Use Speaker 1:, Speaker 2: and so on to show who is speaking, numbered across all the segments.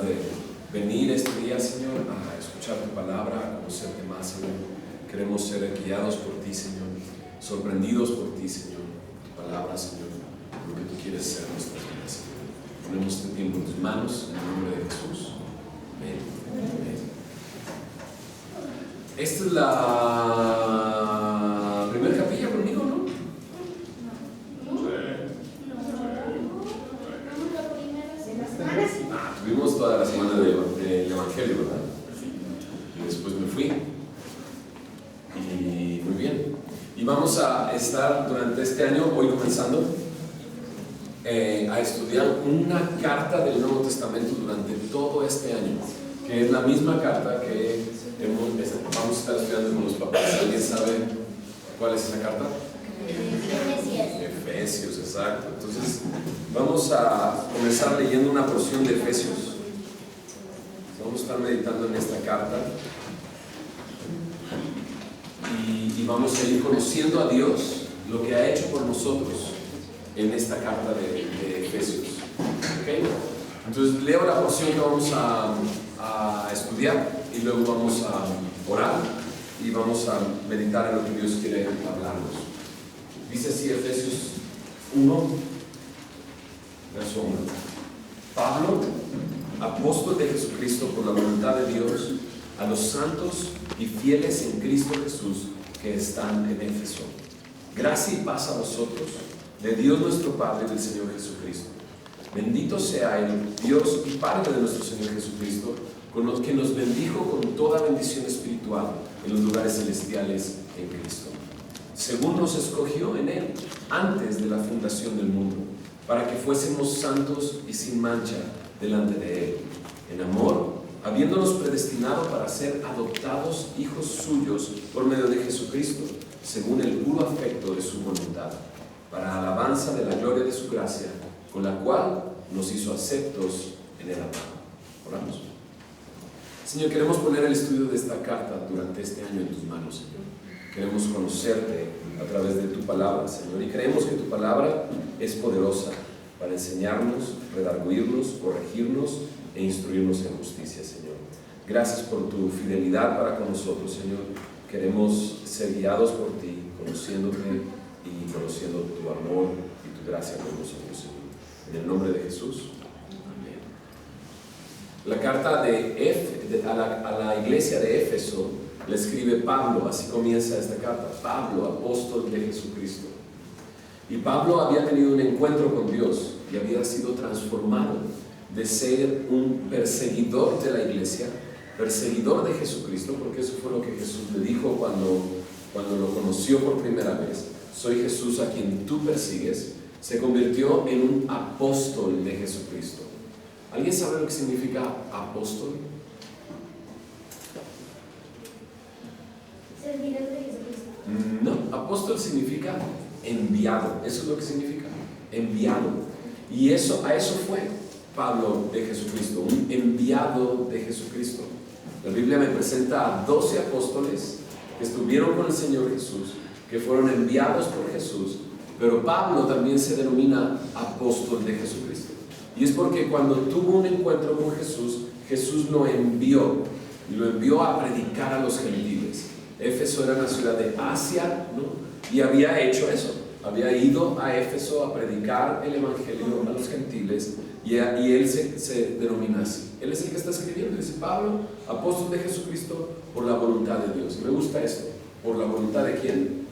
Speaker 1: de venir este día, Señor, a escuchar tu palabra, a conocerte más, Señor. Queremos ser guiados por ti, Señor, sorprendidos por ti, Señor, tu palabra, Señor, lo que tú quieres ser en nuestras vidas, Señor. Ponemos este tiempo en tus manos, en el nombre de Jesús. Amén. Amén. Esta es la primera capilla conmigo, ¿no? Tuvimos toda la semana del Evangelio, ¿verdad? Y después me fui. Y muy bien. Y vamos a estar durante este año, hoy comenzando, a estudiar una carta del Nuevo Testamento durante todo este año, que es la misma carta que vamos a estar estudiando con los papás. ¿Alguien sabe cuál es esa carta? Efesios, exacto. Entonces, vamos a comenzar leyendo una porción de Efesios. Vamos a estar meditando en esta carta y vamos a ir conociendo a Dios, lo que ha hecho por nosotros en esta carta de Efesios. ¿Okay? Entonces, leo la porción que vamos a estudiar y luego vamos a orar y vamos a meditar en lo que Dios quiere hablarnos. Dice así Efesios 1, verso 1. Pablo, apóstol de Jesucristo por la voluntad de Dios, a los santos y fieles en Cristo Jesús que están en Éfeso. Gracia y paz a vosotros, de Dios nuestro Padre y del Señor Jesucristo. Bendito sea el Dios y Padre de nuestro Señor Jesucristo, con los que nos bendijo con toda bendición espiritual en los lugares celestiales en Cristo, según nos escogió en Él antes de la fundación del mundo, para que fuésemos santos y sin mancha delante de Él, en amor, habiéndonos predestinado para ser adoptados hijos suyos por medio de Jesucristo, según el puro afecto de su voluntad, para alabanza de la gloria de su gracia, con la cual nos hizo aceptos en el amado. Oramos. Señor, queremos poner el estudio de esta carta durante este año en tus manos, Señor. Queremos conocerte a través de tu palabra, Señor, y creemos que tu palabra es poderosa para enseñarnos, redarguirnos, corregirnos e instruirnos en justicia, Señor. Gracias por tu fidelidad para con nosotros, Señor. Queremos ser guiados por ti, conociéndote y conociendo tu amor y tu gracia con nosotros, Señor. En el nombre de Jesús. Amén. La carta a la iglesia de Éfeso le escribe Pablo, así comienza esta carta. Pablo, apóstol de Jesucristo. Y Pablo había tenido un encuentro con Dios y había sido transformado de ser un perseguidor de la iglesia, perseguidor de Jesucristo, porque eso fue lo que Jesús le dijo cuando lo conoció por primera vez. Soy Jesús a quien tú persigues. Se convirtió en un apóstol de Jesucristo. ¿Alguien sabe lo que significa apóstol?
Speaker 2: Servidor de Jesucristo.
Speaker 1: No, apóstol significa enviado. Eso es lo que significa, enviado. Y a eso fue Pablo de Jesucristo, un enviado de Jesucristo. La Biblia me presenta a 12 apóstoles que estuvieron con el Señor Jesús, que fueron enviados por Jesús, pero Pablo también se denomina apóstol de Jesucristo. Y es porque cuando tuvo un encuentro con Jesús, Jesús lo envió, y lo envió a predicar a los gentiles. Éfeso era una ciudad de Asia, ¿no? Y había hecho eso, había ido a Éfeso a predicar el Evangelio a los gentiles, y él se denomina así. Él es el que está escribiendo, dice Pablo, apóstol de Jesucristo por la voluntad de Dios. Y me gusta esto, ¿por la voluntad de quién?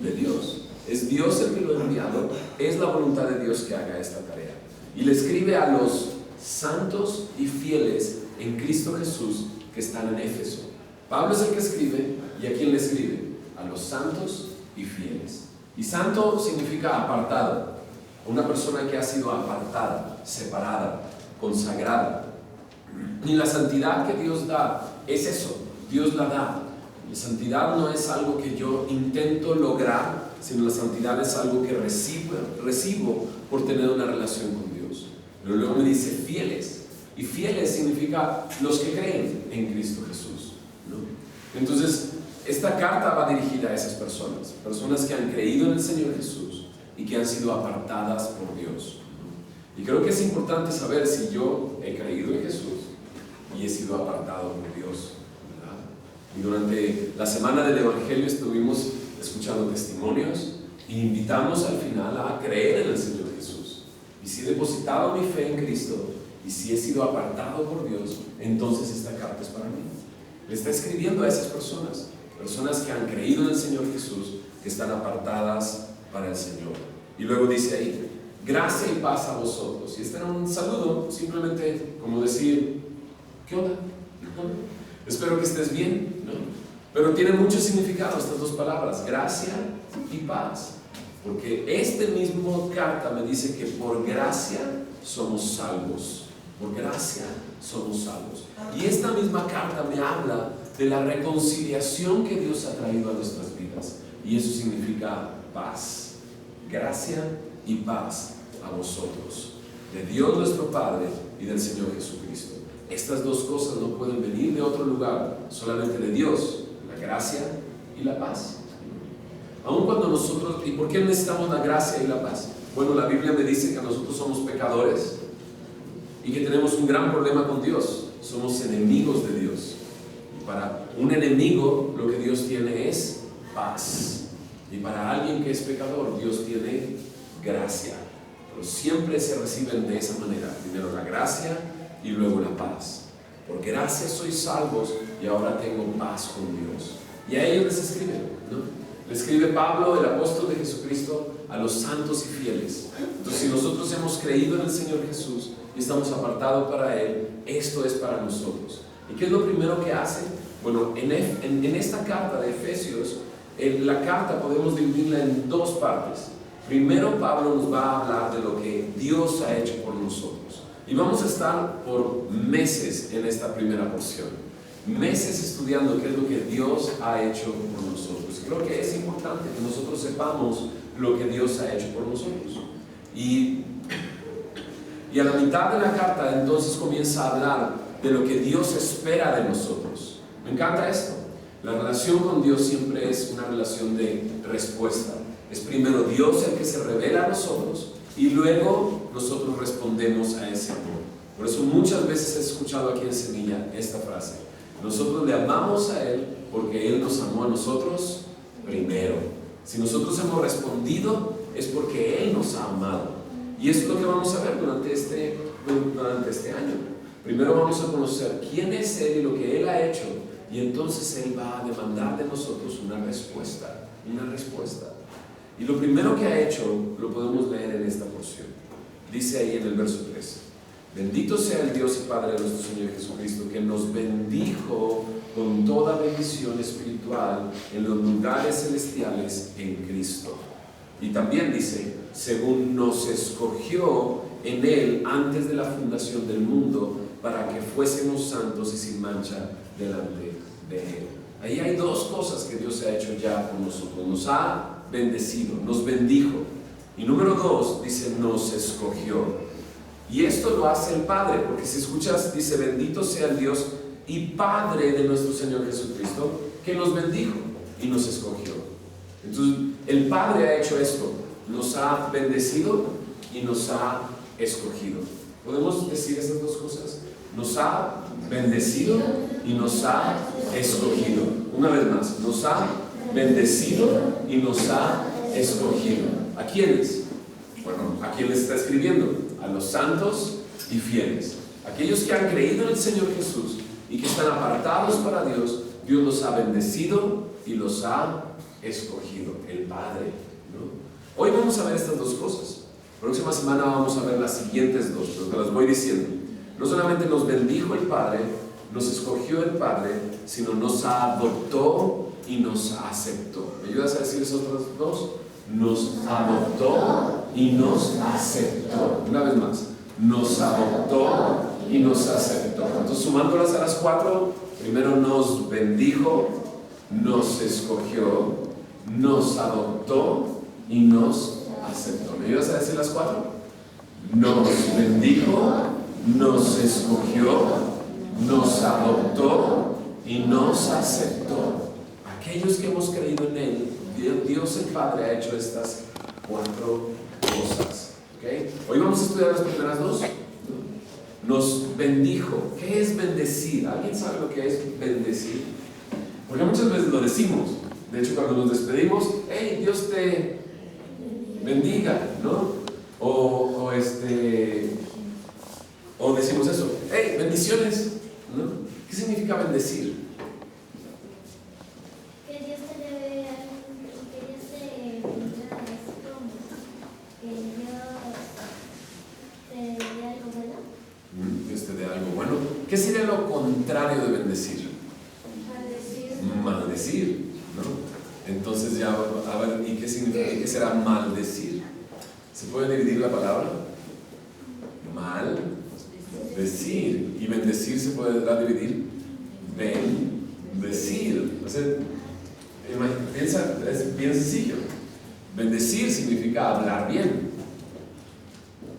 Speaker 1: De Dios. Es Dios el que lo ha enviado, es la voluntad de Dios que haga esta tarea. Y le escribe a los santos y fieles en Cristo Jesús que están en Éfeso. Pablo es el que escribe, ¿y a quién le escribe? A los santos y fieles. Y santo significa apartado, una persona que ha sido apartada, separada, consagrada. Y la santidad que Dios da es eso, Dios la da. La santidad no es algo que yo intento lograr, sino la santidad es algo que recibo por tener una relación con Dios. Pero luego me dice fieles, y fieles significa los que creen en Cristo Jesús, ¿no? Entonces, esta carta va dirigida a esas personas que han creído en el Señor Jesús y que han sido apartadas por Dios, ¿no? Y creo que es importante saber si yo he creído en Jesús y he sido apartado por Dios, ¿verdad? Y durante la semana del Evangelio estuvimos escuchando testimonios e invitamos al final a creer en el Señor Jesús. Y si he depositado mi fe en Cristo y si he sido apartado por Dios, entonces esta carta es para mí. Le está escribiendo a esas personas que han creído en el Señor Jesús, que están apartadas para el Señor. Y luego dice ahí, gracia y paz a vosotros. Y este era un saludo, simplemente como decir, ¿qué onda? Espero que estés bien, ¿no? Pero tiene mucho significado estas dos palabras, gracia y paz. Porque esta misma carta me dice que por gracia somos salvos. Por gracia somos salvos. Y esta misma carta me habla de la reconciliación que Dios ha traído a nuestras vidas. Y eso significa paz. Gracia y paz a vosotros. De Dios nuestro Padre y del Señor Jesucristo. Estas dos cosas no pueden venir de otro lugar, solamente de Dios. La gracia y la paz. Aun cuando nosotros, ¿y por qué necesitamos la gracia y la paz? Bueno, la Biblia me dice que nosotros somos pecadores y que tenemos un gran problema con Dios. Somos enemigos de Dios. Y para un enemigo lo que Dios tiene es paz. Y para alguien que es pecador, Dios tiene gracia. Pero siempre se reciben de esa manera. Primero la gracia y luego la paz. Por gracia sois salvos y ahora tengo paz con Dios. Y a ellos les escribe, ¿no? Le escribe Pablo, el apóstol de Jesucristo, a los santos y fieles. Entonces, si nosotros hemos creído en el Señor Jesús y estamos apartados para Él, esto es para nosotros. ¿Y qué es lo primero que hace? Bueno, en esta carta de Efesios, la carta podemos dividirla en dos partes. Primero, Pablo nos va a hablar de lo que Dios ha hecho por nosotros. Y vamos a estar por meses en esta primera porción. Meses estudiando qué es lo que Dios ha hecho por nosotros. Creo que es importante que nosotros sepamos lo que Dios ha hecho por nosotros. Y a la mitad de la carta entonces comienza a hablar de lo que Dios espera de nosotros. Me encanta esto. La relación con Dios siempre es una relación de respuesta. Es primero Dios el que se revela a nosotros y luego nosotros respondemos a ese amor. Por eso muchas veces he escuchado aquí en Semilla esta frase. Nosotros le amamos a Él porque Él nos amó a nosotros primero. Si nosotros hemos respondido es porque Él nos ha amado. Y eso es lo que vamos a ver durante este año. Primero vamos a conocer quién es Él y lo que Él ha hecho. Y entonces Él va a demandar de nosotros una respuesta. Una respuesta. Y lo primero que ha hecho lo podemos leer en esta porción. Dice ahí en el verso 3. Bendito sea el Dios y Padre de nuestro Señor Jesucristo, que nos bendijo con toda bendición espiritual en los lugares celestiales en Cristo. Y también dice, según nos escogió en Él antes de la fundación del mundo, para que fuésemos santos y sin mancha delante de Él. Ahí hay dos cosas que Dios ha hecho ya con nosotros. Nos ha bendecido, nos bendijo. Y número 2, dice, nos escogió. Y esto lo hace el Padre, porque si escuchas, dice, bendito sea el Dios y Padre de nuestro Señor Jesucristo, que nos bendijo y nos escogió. Entonces, el Padre ha hecho esto, nos ha bendecido y nos ha escogido. ¿Podemos decir estas dos cosas? Nos ha bendecido y nos ha escogido. Una vez más, nos ha bendecido y nos ha escogido. ¿A quiénes? Bueno, ¿a quién les está escribiendo? A los santos y fieles. Aquellos que han creído en el Señor Jesús y que están apartados para Dios, Dios los ha bendecido y los ha escogido. El Padre, ¿no? Hoy vamos a ver estas dos cosas. Próxima semana vamos a ver las siguientes dos, pero te las voy diciendo. No solamente nos bendijo el Padre, nos escogió el Padre, sino nos adoptó y nos aceptó. ¿Me ayudas a decir esas otras dos? Nos adoptó y nos aceptó. Una vez más, nos adoptó y nos aceptó. Entonces, sumándolas a las 4, primero nos bendijo, nos escogió, nos adoptó y nos aceptó. ¿Me ayudas a decir las 4? Nos bendijo, nos escogió, nos adoptó y nos aceptó. Aquellos que hemos creído en Él, Dios el Padre ha hecho estas 4 cosas. ¿Okay? Hoy vamos a estudiar las primeras dos. Nos bendijo. ¿Qué es bendecir? ¿Alguien sabe lo que es bendecir? Porque muchas veces lo decimos. De hecho, cuando nos despedimos, hey, Dios te bendiga, ¿no? O decimos eso, hey, bendiciones, ¿no? ¿Qué significa bendecir?
Speaker 2: Que Dios te dé algo, que Dios te bendiga, es como que Dios te dé algo bueno.
Speaker 1: Dios te dé algo bueno. ¿Qué sería lo contrario de bendecir? Maldecir, ¿no? Entonces ya, a ver, ¿y qué significa? ¿Qué será maldecir? ¿Se puede dividir la palabra? Maldecir. ¿Y bendecir se puede dividir? Bendecir. O sea, piensa, es bien sencillo. Bendecir significa hablar bien.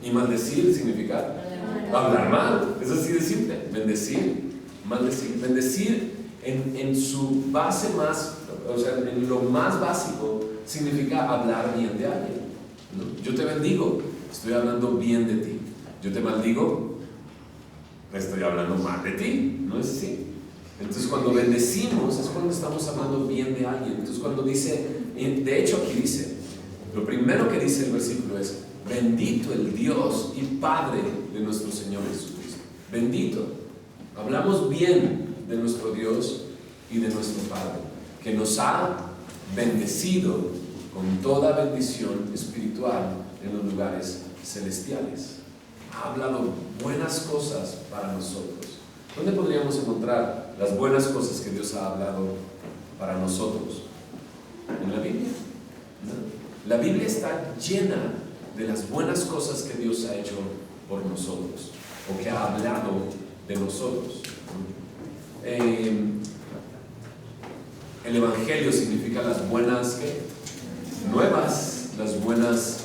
Speaker 1: Y maldecir significa hablar mal. Es así de simple. Bendecir, maldecir. Bendecir en su base más, o sea, en lo más básico, significa hablar bien de alguien, ¿no? Yo te bendigo, estoy hablando bien de ti. Yo te maldigo, estoy hablando mal de ti, ¿no es así? Entonces cuando bendecimos es cuando estamos hablando bien de alguien. Entonces cuando dice, de hecho aquí dice, lo primero que dice el versículo es, bendito el Dios y Padre de nuestro Señor Jesucristo. Bendito. Hablamos bien de nuestro Dios y de nuestro Padre, que nos ha bendecido con toda bendición espiritual en los lugares celestiales. Ha hablado buenas cosas para nosotros. ¿Dónde podríamos encontrar las buenas cosas que Dios ha hablado para nosotros? En la Biblia, ¿no? La Biblia está llena de las buenas cosas que Dios ha hecho por nosotros o que ha hablado de nosotros. El Evangelio significa las buenas nuevas, las buenas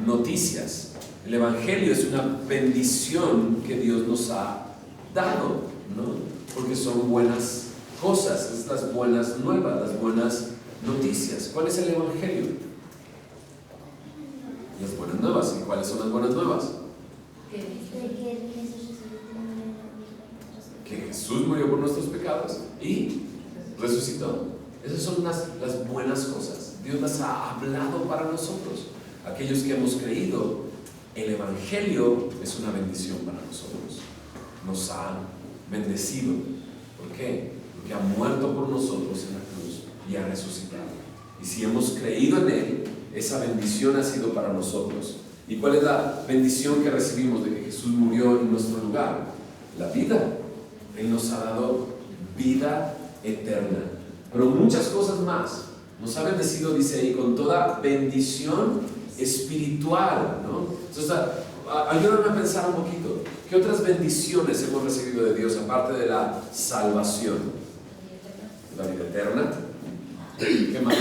Speaker 1: noticias. El Evangelio es una bendición que Dios nos ha dado, ¿no? Porque son buenas cosas, es las buenas nuevas, las buenas noticias. ¿Cuál es el Evangelio? Las buenas nuevas. ¿Y cuáles son las buenas nuevas? Que Jesús murió por nuestros pecados y resucitó. Esas son las buenas cosas. Dios las ha hablado para nosotros. Aquellos que hemos creído, el Evangelio es una bendición para nosotros. Nos ha bendecido. ¿Por qué? Porque ha muerto por nosotros en la cruz y ha resucitado. Y si hemos creído en Él, esa bendición ha sido para nosotros. ¿Y cuál es la bendición que recibimos de que Jesús murió en nuestro lugar? La vida. Él nos ha dado vida eterna. Pero muchas cosas más. Nos ha bendecido, dice ahí, con toda bendición espiritual, ¿no? Entonces, ayúdame a pensar un poquito. ¿Qué otras bendiciones hemos recibido de Dios aparte de la salvación? La vida eterna. ¿Qué más?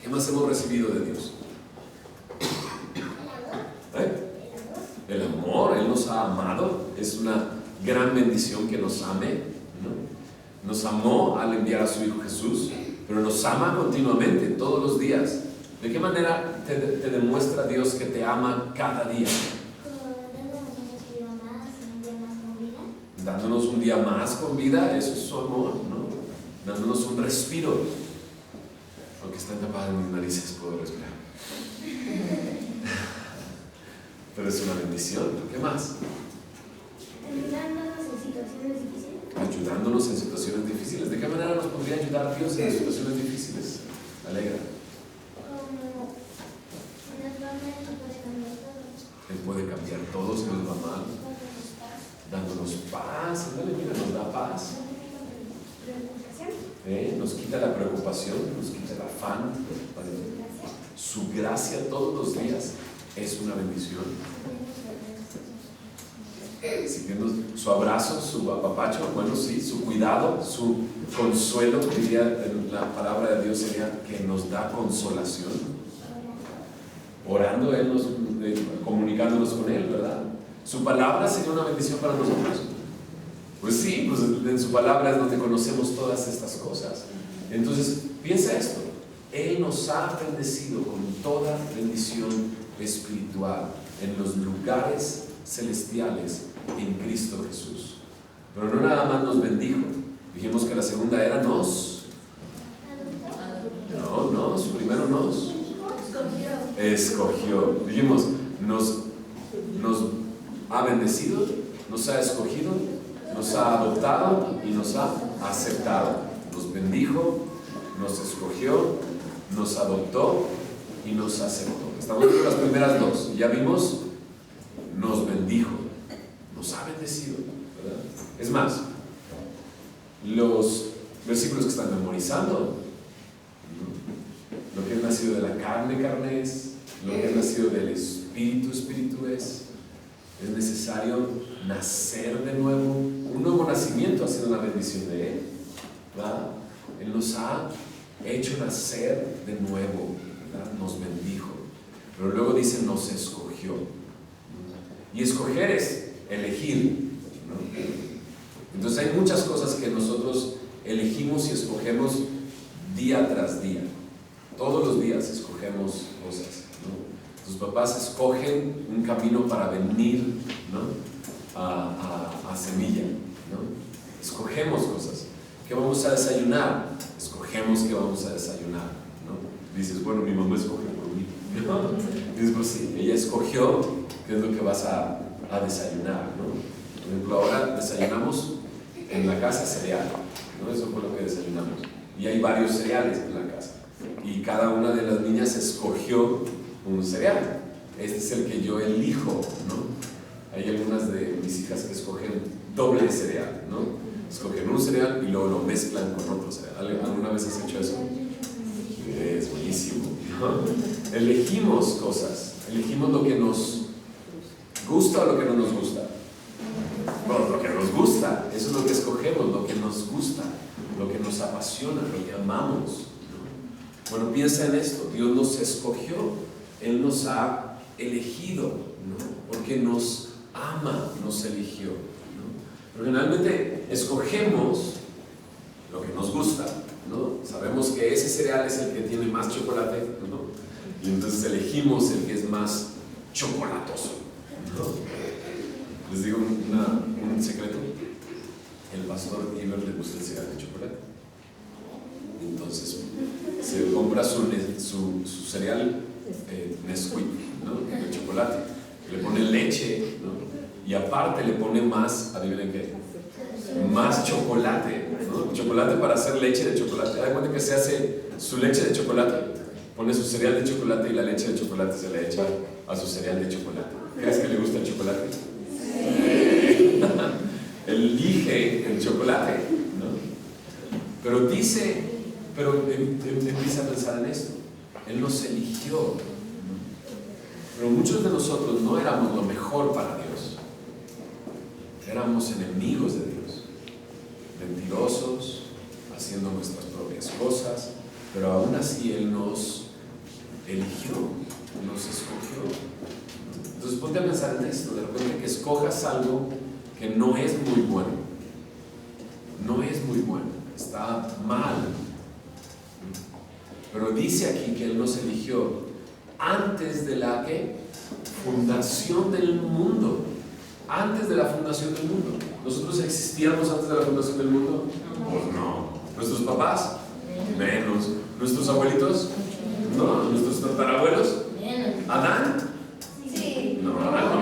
Speaker 1: ¿Qué más hemos recibido de Dios? El amor. Él nos ha amado. Es una gran bendición que nos ame, ¿no? Nos amó al enviar a su Hijo Jesús, pero nos ama continuamente, todos los días. ¿De qué manera te demuestra Dios que te ama cada día? Dándonos un día más con vida, eso es su amor, ¿no? Dándonos un respiro. Aunque están tapadas mis narices, puedo respirar. Pero es una bendición. ¿Qué más?
Speaker 2: Ayudándonos en situaciones difíciles.
Speaker 1: Ayudándonos en situaciones difíciles. ¿De qué manera nos podría ayudar Dios en situaciones difíciles? Alegra.
Speaker 2: Como naturalmente puede cambiar todo.
Speaker 1: Él puede cambiar todo si nos va mal. Dándonos paz. Dale, mira, nos da paz. Nos quita la preocupación, nos quita el afán. Su gracia todos los días es una bendición. Su abrazo, su apapacho, bueno, sí, su cuidado, su consuelo, diría la palabra de Dios, sería que nos da consolación. Orando, Él comunicándonos con Él, ¿verdad? Su palabra sería una bendición para nosotros. Pues sí, pues en su palabra es donde conocemos todas estas cosas. Entonces, piensa esto. Él nos ha bendecido con toda bendición espiritual en los lugares celestiales en Cristo Jesús. Pero no nada más nos bendijo. Dijimos que la segunda era nos. No, primero nos escogió. Dijimos, nos ha bendecido, nos ha escogido, nos ha adoptado y nos ha aceptado. Nos bendijo, nos escogió, nos adoptó y nos aceptó. Estamos viendo las primeras dos. Ya vimos, nos bendijo, nos ha bendecido, ¿verdad? Es más, los versículos que están memorizando, lo que es nacido de la carne, carne es, lo que es nacido del espíritu, espíritu es necesario nacer de nuevo. Un nuevo nacimiento ha sido una bendición de Él, ¿verdad? Él nos ha hecho nacer de nuevo, ¿verdad? Nos bendijo, pero luego dice nos escogió. Y escoger es elegir, ¿no? Entonces hay muchas cosas que nosotros elegimos y escogemos día tras día. Todos los días escogemos cosas, ¿no? Tus papás escogen un camino para venir, ¿no? a Semilla, ¿no? Escogemos cosas. ¿Qué vamos a desayunar? Escogemos qué vamos a desayunar, ¿no? Dices, bueno, mi mamá escoge por mí, ¿no? Dices, pues sí, ella escogió qué es lo que vas a desayunar, ¿no? Por ejemplo, ahora desayunamos en la casa cereal, ¿no? Eso fue lo que desayunamos. Y hay varios cereales en la casa. Y cada una de las niñas escogió un cereal. Este es el que yo elijo, ¿no? Hay algunas de mis hijas que escogen doble cereal, ¿no? Escogen un cereal y luego lo mezclan con otro cereal. ¿Alguna vez has hecho eso? Es buenísimo, ¿no? Elegimos cosas, elegimos lo que nos gusta o lo que no nos gusta. Bueno, lo que nos gusta, eso es lo que escogemos, lo que nos gusta, lo que nos apasiona, lo que amamos, ¿no? Bueno, piensa en esto, Dios nos escogió, Él nos ha elegido, ¿no? Porque nos ama, nos eligió, ¿no? Pero generalmente escogemos lo que nos gusta, ¿no? Sabemos que ese cereal es el que tiene más chocolate, ¿no? Y entonces elegimos el que es más chocolatoso, ¿no? Les digo un secreto. El pastor Iber le gusta el cereal de chocolate. Entonces se compra su cereal Nesquik, ¿no? De chocolate. Le pone leche, ¿no? Y aparte le pone más, adivinen qué, más chocolate, ¿no? Chocolate para hacer leche de chocolate. Da cuenta que se hace su leche de chocolate, pone su cereal de chocolate y la leche de chocolate se le echa a su cereal de chocolate. ¿Crees que le gusta el chocolate? Sí. Elige el chocolate, ¿no? Pero empieza a pensar en esto. Él nos eligió, ¿no? Pero muchos de nosotros no éramos lo mejor para Dios. Éramos enemigos de Dios, mentirosos, haciendo nuestras propias cosas, pero aún así Él nos eligió, nos escogió. Entonces ponte a pensar en esto, de repente que escojas algo que no es muy bueno, está mal, pero dice aquí que Él nos eligió antes de la fundación del mundo. Antes de la fundación del mundo. ¿Nosotros existíamos antes de la fundación del mundo? Pues no. ¿Nuestros papás? Menos. ¿Nuestros abuelitos? No. ¿Nuestros tatarabuelos? ¿Adán?
Speaker 2: Sí.
Speaker 1: No, Adán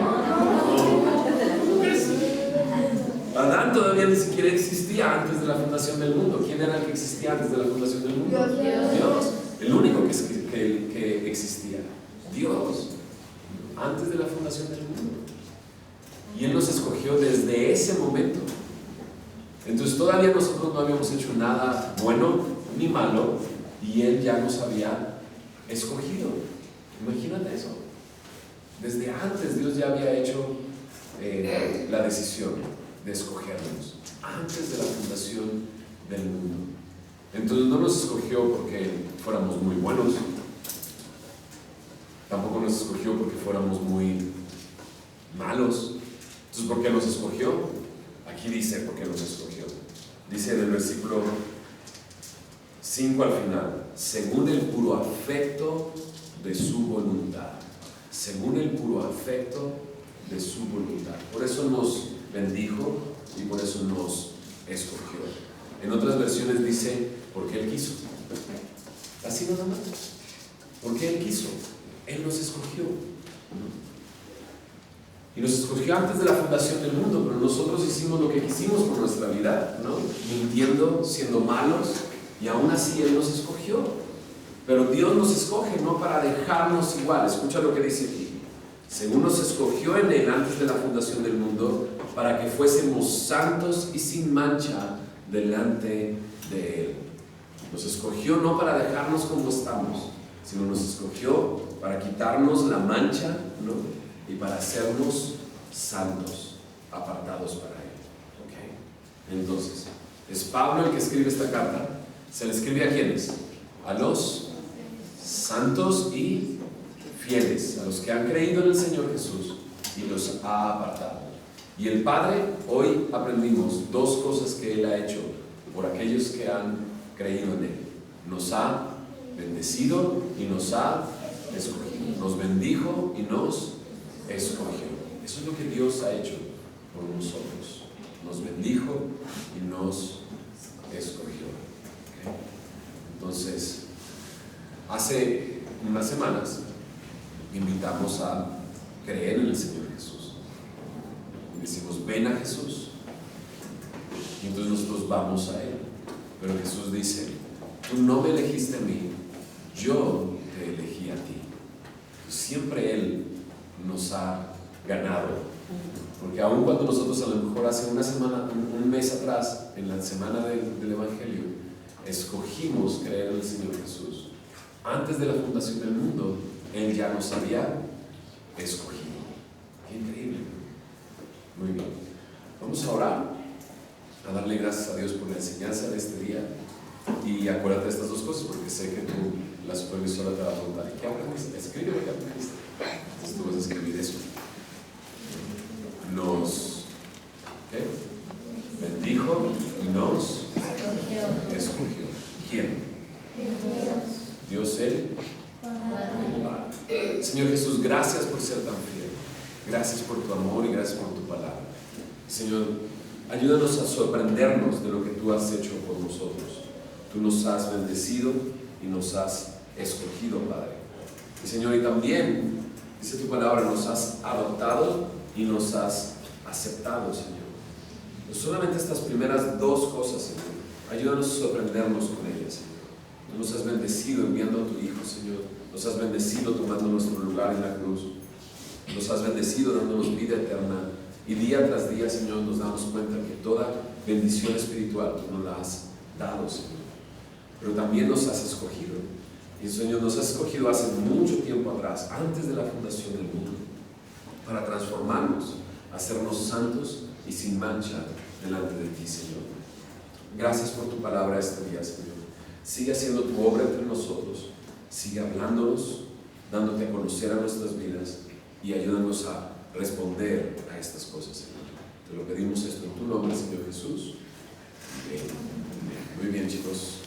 Speaker 1: no. Adán todavía ni siquiera existía antes de la fundación del mundo. ¿Quién era el que existía antes de la fundación del mundo? Dios. El único que existía. Dios. Antes de la fundación del mundo. Y Él nos escogió desde ese momento. Entonces todavía nosotros no habíamos hecho nada bueno ni malo y Él ya nos había escogido. Imagínate eso. Desde antes Dios ya había hecho la decisión de escogernos. Antes de la fundación del mundo. Entonces no nos escogió porque fuéramos muy buenos. Tampoco nos escogió porque fuéramos muy malos. Entonces, ¿por qué nos escogió? Aquí dice por qué nos escogió. Dice en el versículo 5 al final, según el puro afecto de su voluntad. según el puro afecto de su voluntad. Por eso nos bendijo y por eso nos escogió. En otras versiones dice, porque Él quiso. Así nada más. Porque Él quiso. Él nos escogió. Y nos escogió antes de la fundación del mundo, pero nosotros hicimos lo que quisimos por nuestra vida, ¿no? Mintiendo, siendo malos, y aún así Él nos escogió. Pero Dios nos escoge no para dejarnos igual. Escucha lo que dice aquí. Según nos escogió en Él antes de la fundación del mundo, para que fuésemos santos y sin mancha delante de Él. Nos escogió no para dejarnos como estamos, sino nos escogió para quitarnos la mancha, ¿no? Y para hacernos santos, apartados para Él. ¿Okay? Entonces, es Pablo el que escribe esta carta. ¿Se le escribe a quiénes? A los santos y fieles, a los que han creído en el Señor Jesús y los ha apartado. Y el Padre, hoy aprendimos dos cosas que Él ha hecho por aquellos que han creído en Él. Nos ha bendecido y nos ha escogido. Nos bendijo y nos escogió. Eso es lo que Dios ha hecho por nosotros. Nos bendijo y nos escogió. ¿Okay? Entonces, hace unas semanas invitamos a creer en el Señor Jesús. Y decimos, ven a Jesús. Y entonces nosotros vamos a Él. Pero Jesús dice, tú no me elegiste a mí, yo te elegí a ti. Siempre Él nos ha ganado, porque aun cuando nosotros a lo mejor hace una semana, un mes atrás, en la semana del Evangelio, escogimos creer en el Señor Jesús, antes de la fundación del mundo, Él ya nos había escogido. Qué increíble. Muy bien, vamos a orar, a darle gracias a Dios por la enseñanza de este día. Y acuérdate de estas dos cosas, porque sé que la supervisora te va a preguntar, ¿qué aprendiste? Escribe lo que aprendiste. Entonces tú vas a escribir eso. Nos bendijo y nos escogió. ¿Quién? Dios el Padre. Señor Jesús, gracias por ser tan fiel. Gracias por tu amor y gracias por tu palabra. Señor, ayúdanos a sorprendernos de lo que tú has hecho por nosotros. Tú nos has bendecido y nos has escogido, Padre. Y Señor, y también, dice tu palabra, nos has adoptado y nos has aceptado, Señor. No solamente estas primeras dos cosas, Señor. Ayúdanos a sorprendernos con ellas, Señor. Tú nos has bendecido enviando a tu Hijo, Señor. Nos has bendecido tomando nuestro lugar en la cruz. Nos has bendecido dándonos vida eterna. Y día tras día, Señor, nos damos cuenta que toda bendición espiritual tú nos la has dado, Señor. Pero también nos has escogido. Y Señor, nos has escogido hace mucho tiempo atrás, antes de la fundación del mundo, para transformarnos, hacernos santos y sin mancha delante de ti, Señor. Gracias por tu palabra este día, Señor. Sigue haciendo tu obra entre nosotros. Sigue hablándonos, dándote a conocer a nuestras vidas y ayúdanos a responder a estas cosas, Señor. Te lo pedimos esto en tu nombre, Señor Jesús. Muy bien, chicos.